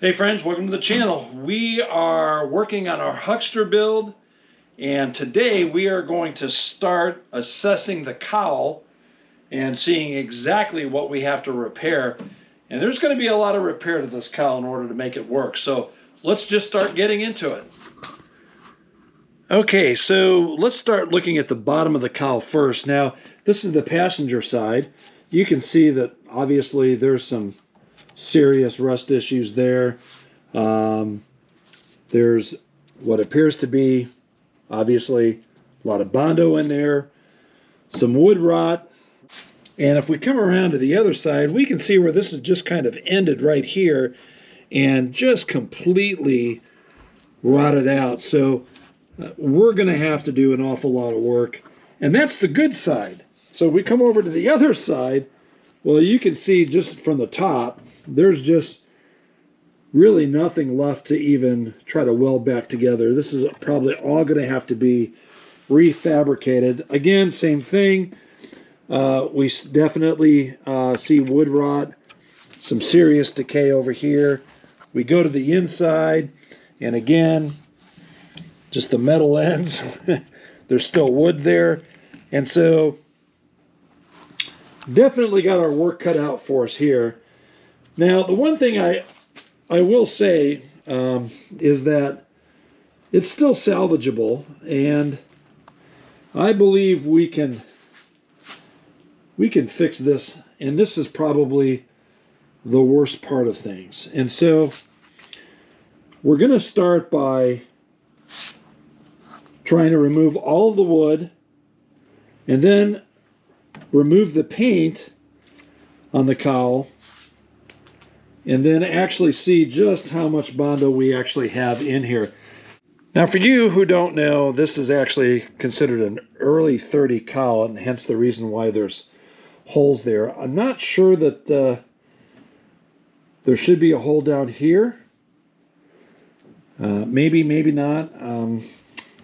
Hey friends, welcome to the channel. We are working on our Huckster build, and today we are going to start assessing the cowl and seeing exactly what we have to repair. And there's going to be a lot of repair to this cowl in order to make it work. So let's just start getting into it. Okay, so let's start looking at the bottom of the cowl first. Now, this is the passenger side. You can see that obviously there's some serious rust issues there. There's what appears to be obviously a lot of Bondo in there, some wood rot, and if we come around to the other side, we can see where this is just kind of ended right here and just completely rotted out. So we're going to have to do an awful lot of work, and that's the good side. So we come over to the other side. Well, you can see just from the top, there's just really nothing left to even try to weld back together. This is probably all going to have to be refabricated. Again, same thing. We definitely see wood rot, some serious decay over here. We go to the inside, and again, just the metal ends. There's still wood there. And so definitely got our work cut out for us here. Now, the one thing I will say is that it's still salvageable, and I believe we can fix this, and this is probably the worst part of things. And so we're going to start by trying to remove all of the wood and then remove the paint on the cowl, and then actually see just how much Bondo we actually have in here. Now, for you who don't know, this is actually considered an early 30 cowl, and hence the reason why there's holes there. I'm not sure that there should be a hole down here. Maybe not. I'm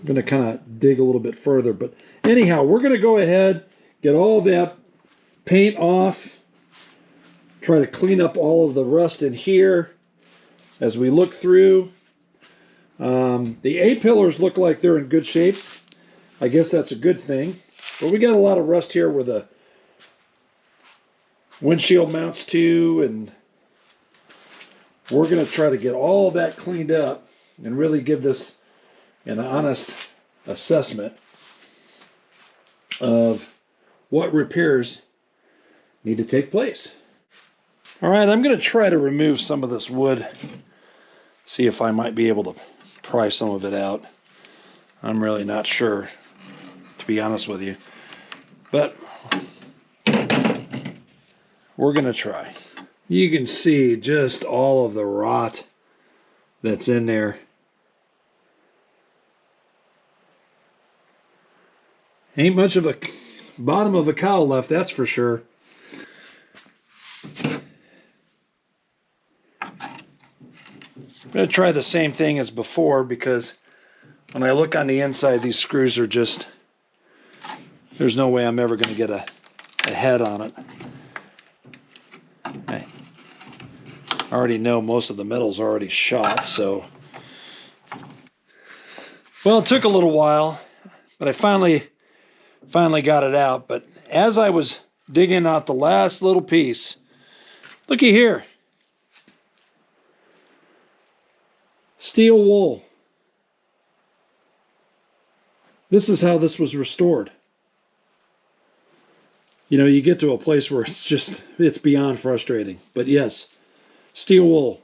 going to kind of dig a little bit further. But anyhow, we're going to go ahead, get all that paint off, try to clean up all of the rust in here as we look through. The A-pillars look like they're in good shape. I guess that's a good thing. But we got a lot of rust here where the windshield mounts to, and we're going to try to get all of that cleaned up and really give this an honest assessment of what repairs need to take place. All right, I'm going to try to remove some of this wood, see if I might be able to pry some of it out. I'm really not sure, to be honest with you, but we're going to try. You can see just all of the rot that's in there. Ain't much of a bottom of a cowl left, that's for sure. I'm going to try the same thing as before, because when I look on the inside, these screws are just, there's no way I'm ever going to get a head on it. I already know most of the metal's already shot, so. Well, it took a little while, but I finally got it out. But as I was digging out the last little piece, looky here. Steel wool. This is how this was restored. You know, you get to a place where it's beyond frustrating. But yes, steel wool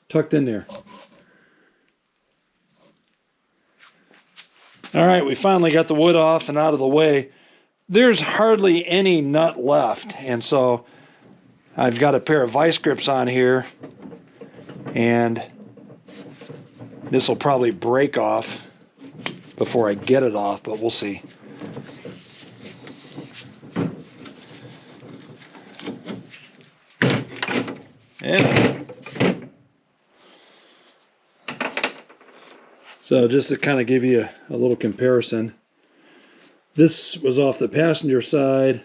tucked in there. All right, we finally got the wood off and out of the way. There's hardly any nut left, and so I've got a pair of vice grips on here, and this will probably break off before I get it off, but we'll see. Yeah. So just to kind of give you a little comparison, this was off the passenger side,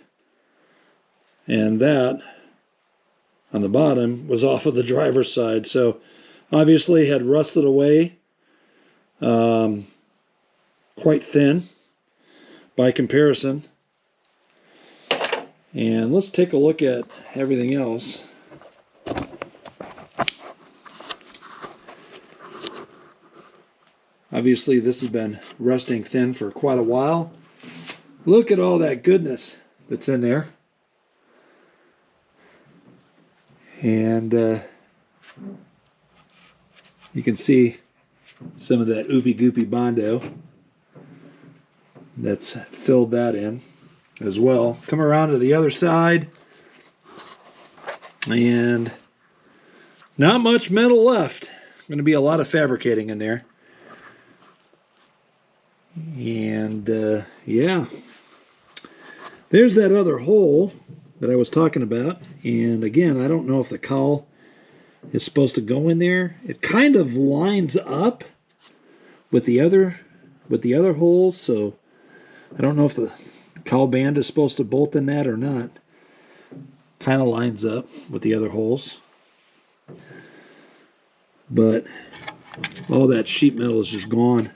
and that on the bottom was off of the driver's side. So Obviously had rusted away, quite thin by comparison. And let's take a look at everything else. Obviously this has been rusting thin for quite a while. Look at all that goodness that's in there. And you can see some of that oopy goopy Bondo that's filled that in as well. Come around to the other side, and not much metal left. Going to be a lot of fabricating in there. And yeah, there's that other hole that I was talking about. And again, I don't know if the cowl is supposed to go in there. It kind of lines up with the other holes, so I don't know if the cowl band is supposed to bolt in that or not. Kind of lines up with the other holes, but all that sheet metal is just gone.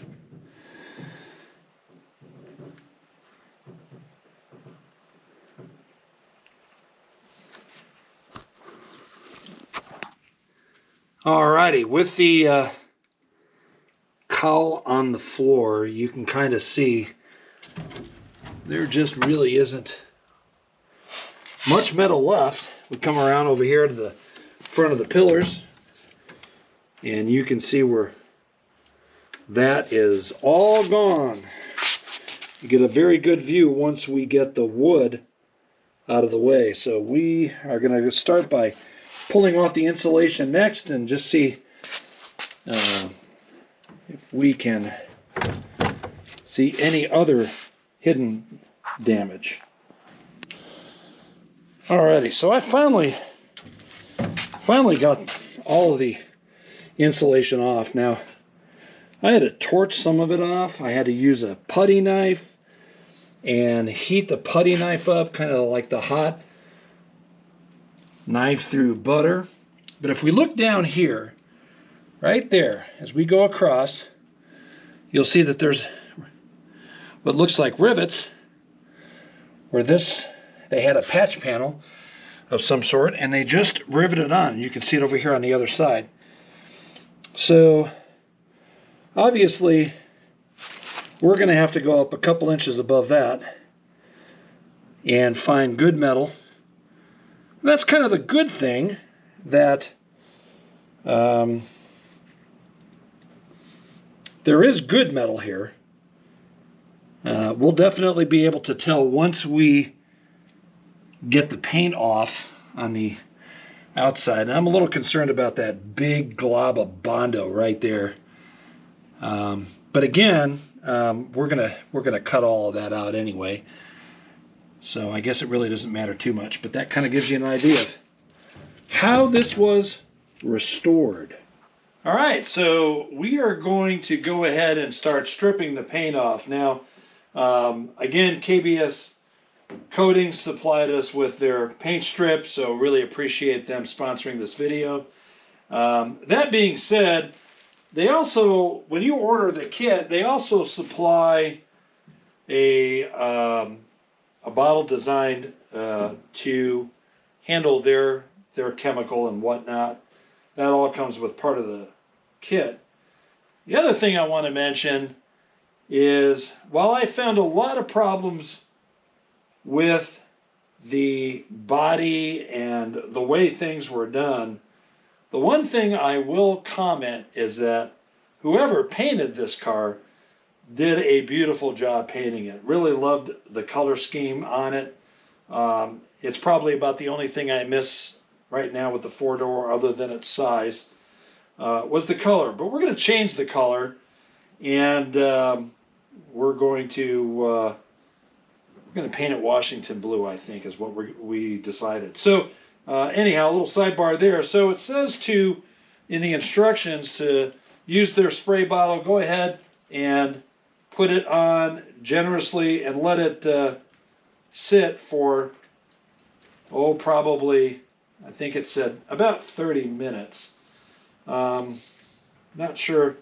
Alrighty, with the cowl on the floor, you can kind of see there just really isn't much metal left. We come around over here to the front of the pillars, and you can see where that is all gone. You get a very good view once we get the wood out of the way. So we are going to start by pulling off the insulation next and just see if we can see any other hidden damage. Alrighty, so I finally got all of the insulation off. Now, I had to torch some of it off. I had to use a putty knife and heat the putty knife up, kind of like the hot knife through butter. But if we look down here, right there, as we go across, you'll see that there's what looks like rivets where they had a patch panel of some sort, and they just riveted on. You can see it over here on the other side. So obviously we're going to have to go up a couple inches above that and find good metal. That's kind of the good thing, that there is good metal here. We'll definitely be able to tell once we get the paint off on the outside. And I'm a little concerned about that big glob of Bondo right there. But again, we're gonna cut all of that out anyway. So I guess it really doesn't matter too much, but that kind of gives you an idea of how this was restored. All right, so we are going to go ahead and start stripping the paint off. Now, again, KBS Coatings supplied us with their paint strips, so really appreciate them sponsoring this video. That being said, they also, when you order the kit, they also supply a bottle designed to handle their chemical and whatnot. That all comes with part of the kit. The other thing I want to mention is, while I found a lot of problems with the body and the way things were done, the one thing I will comment is that whoever painted this car did a beautiful job painting it. Really loved the color scheme on it. It's probably about the only thing I miss right now with the four-door, other than its size, was the color. But we're going to change the color, and we're going to paint it Washington blue, I think, is what we decided. So anyhow, a little sidebar there. So it says in the instructions, to use their spray bottle. Go ahead and put it on generously and let it sit for, probably, I think it said about 30 minutes. Not sure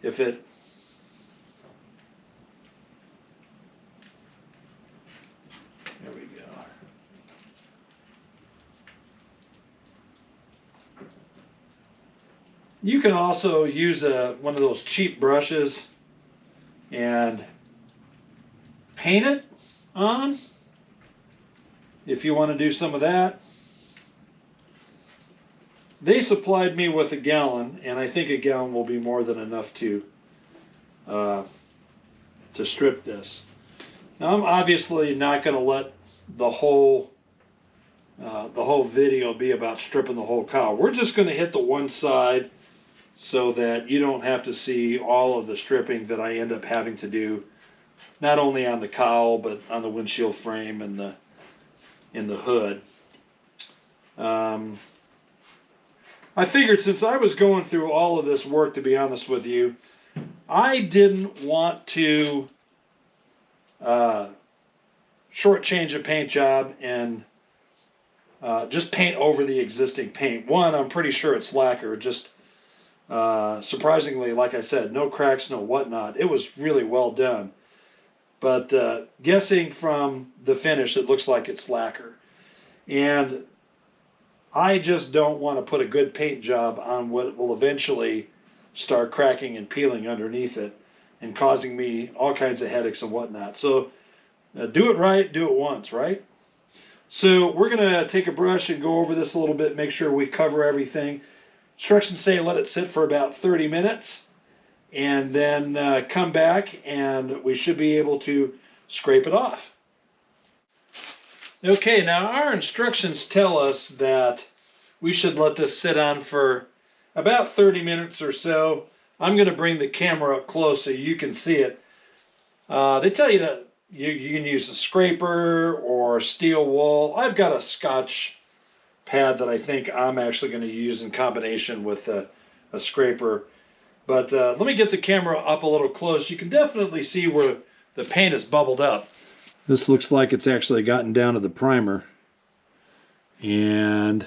if it... There we go. You can also use one of those cheap brushes and paint it on if you want to do some of that. They supplied me with a gallon, and I think a gallon will be more than enough to strip this. Now, I'm obviously not going to let the whole video be about stripping the whole cow. We're just going to hit the one side so that you don't have to see all of the stripping that I end up having to do, not only on the cowl but on the windshield frame and the hood. I figured since I was going through all of this work, to be honest with you, I didn't want to shortchange a paint job and just paint over the existing paint. One, I'm pretty sure it's lacquer. Just surprisingly, like I said, no cracks, no whatnot. It was really well done. But guessing from the finish, it looks like it's lacquer. And I just don't want to put a good paint job on what will eventually start cracking and peeling underneath it and causing me all kinds of headaches and whatnot. So do it right, do it once, right? So we're going to take a brush and go over this a little bit, make sure we cover everything. Instructions say let it sit for about 30 minutes and then come back and we should be able to scrape it off. Okay, now our instructions tell us that we should let this sit on for about 30 minutes or so. I'm going to bring the camera up close so you can see it. They tell you that you can use a scraper or steel wool. I've got a Scotch pad that I think I'm actually going to use in combination with a scraper. But let me get the camera up a little close. You can definitely see where the paint is bubbled up. This looks like it's actually gotten down to the primer. And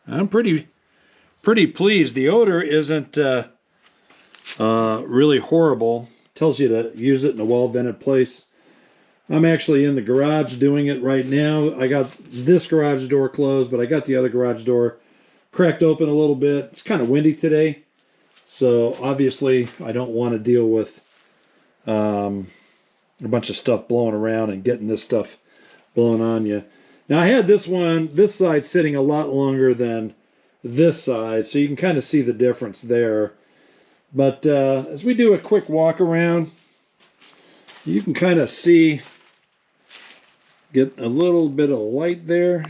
I'm pretty pleased. The odor isn't really horrible. Tells you to use it in a well-vented place. I'm actually in the garage doing it right now. I got this garage door closed, but I got the other garage door cracked open a little bit. It's kind of windy today, so obviously I don't want to deal with a bunch of stuff blowing around and getting this stuff blown on you. Now I had this side sitting a lot longer than this side, so you can kind of see the difference there. But as we do a quick walk around, you can kind of see, get a little bit of light there.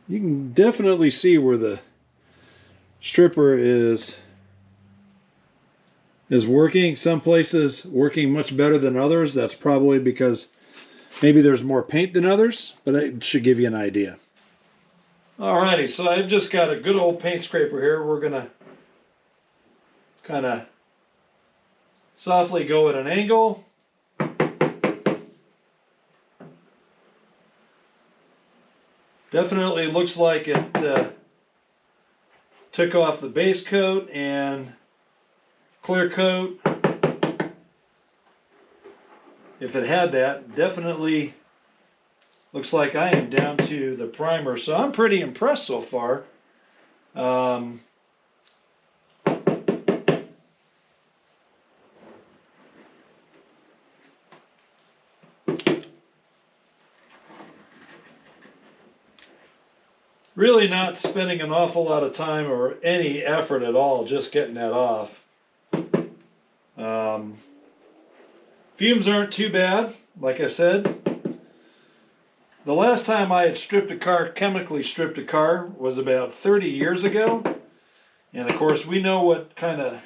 You can definitely see where the stripper is working. Some places working much better than others. That's probably because maybe there's more paint than others, but it should give you an idea. Alrighty, so I've just got a good old paint scraper here. We're gonna kind of softly go at an angle. Definitely looks like it took off the base coat and clear coat. If it had that, definitely looks like I am down to the primer. So I'm pretty impressed so far. Really not spending an awful lot of time or any effort at all just getting that off. Fumes aren't too bad, like I said. The last time I had stripped a car, chemically stripped a car, was about 30 years ago. And of course we know what kind of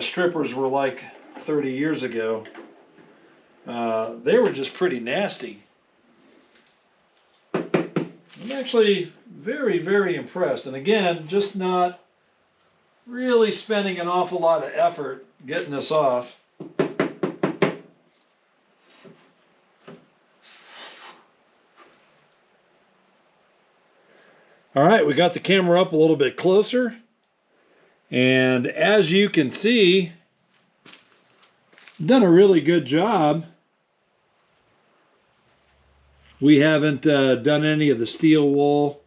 strippers were like 30 years ago. They were just pretty nasty. I'm actually very, very impressed. And again, just not really spending an awful lot of effort getting this off. All right, we got the camera up a little bit closer. And as you can see, done a really good job. We haven't done any of the steel wool.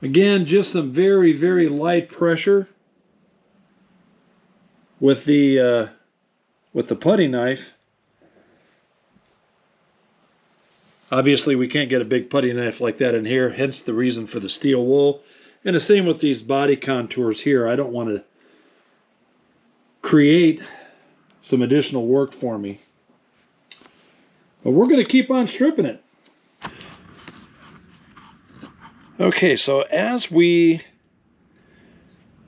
Again, just some very, very light pressure with the putty knife. Obviously, we can't get a big putty knife like that in here, hence the reason for the steel wool. And the same with these body contours here. I don't want to create some additional work for me. But we're going to keep on stripping it. Okay, so as we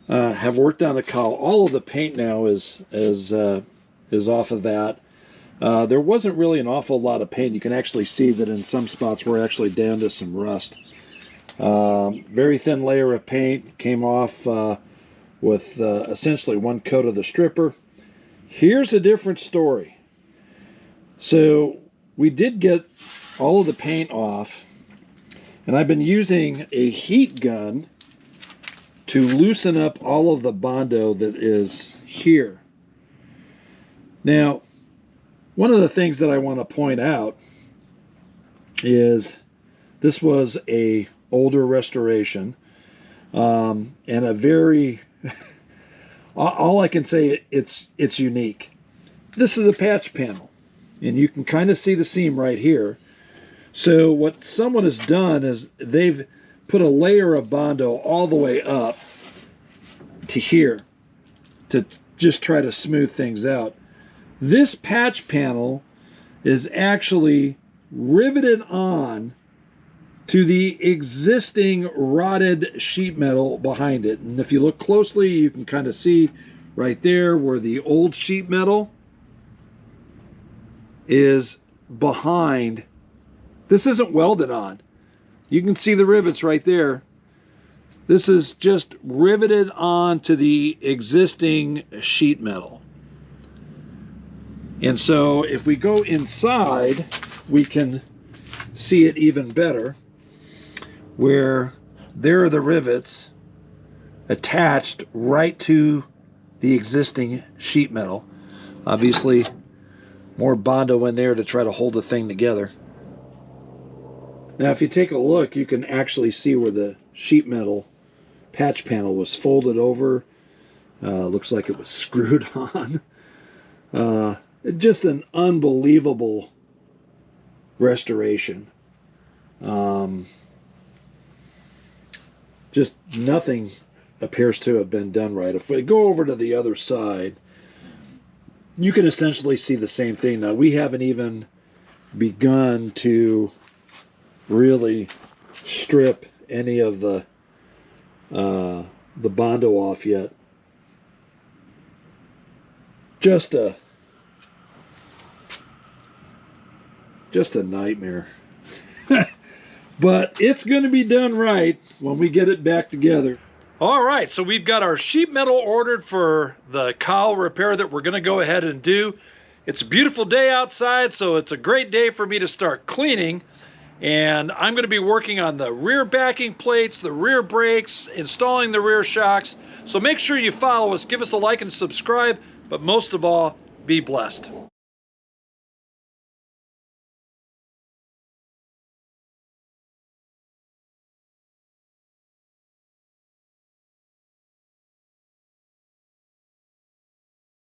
have worked on the cowl, all of the paint now is off of that. There wasn't really an awful lot of paint. You can actually see that in some spots we're actually down to some rust. Very thin layer of paint came off with essentially one coat of the stripper. Here's a different story. So we did get all of the paint off, and I've been using a heat gun to loosen up all of the Bondo that is here. Now, one of the things that I want to point out is this was a older restoration, and a very all I can say, it's unique. This is a patch panel, and you can kind of see the seam right here. So what someone has done is they've put a layer of Bondo all the way up to here to just try to smooth things out. This patch panel is actually riveted on to the existing rotted sheet metal behind it. And if you look closely, you can kind of see right there where the old sheet metal is behind. This isn't welded on. You can see the rivets right there. This is just riveted on to the existing sheet metal. And so if we go inside, we can see it even better, where there are the rivets attached right to the existing sheet metal. Obviously, more Bondo in there to try to hold the thing together. Now, if you take a look, you can actually see where the sheet metal patch panel was folded over. Looks like it was screwed on. Just an unbelievable restoration. Just nothing appears to have been done right. If we go over to the other side, you can essentially see the same thing. Now, we haven't even begun to really strip any of the Bondo off yet. Just a nightmare. But it's going to be done right when we get it back together. All right, so we've got our sheet metal ordered for the cowl repair that we're going to go ahead and do. It's a beautiful day outside, so it's a great day for me to start cleaning. And I'm going to be working on the rear backing plates, the rear brakes, installing the rear shocks. So make sure you follow us, give us a like and subscribe, but most of all, be blessed.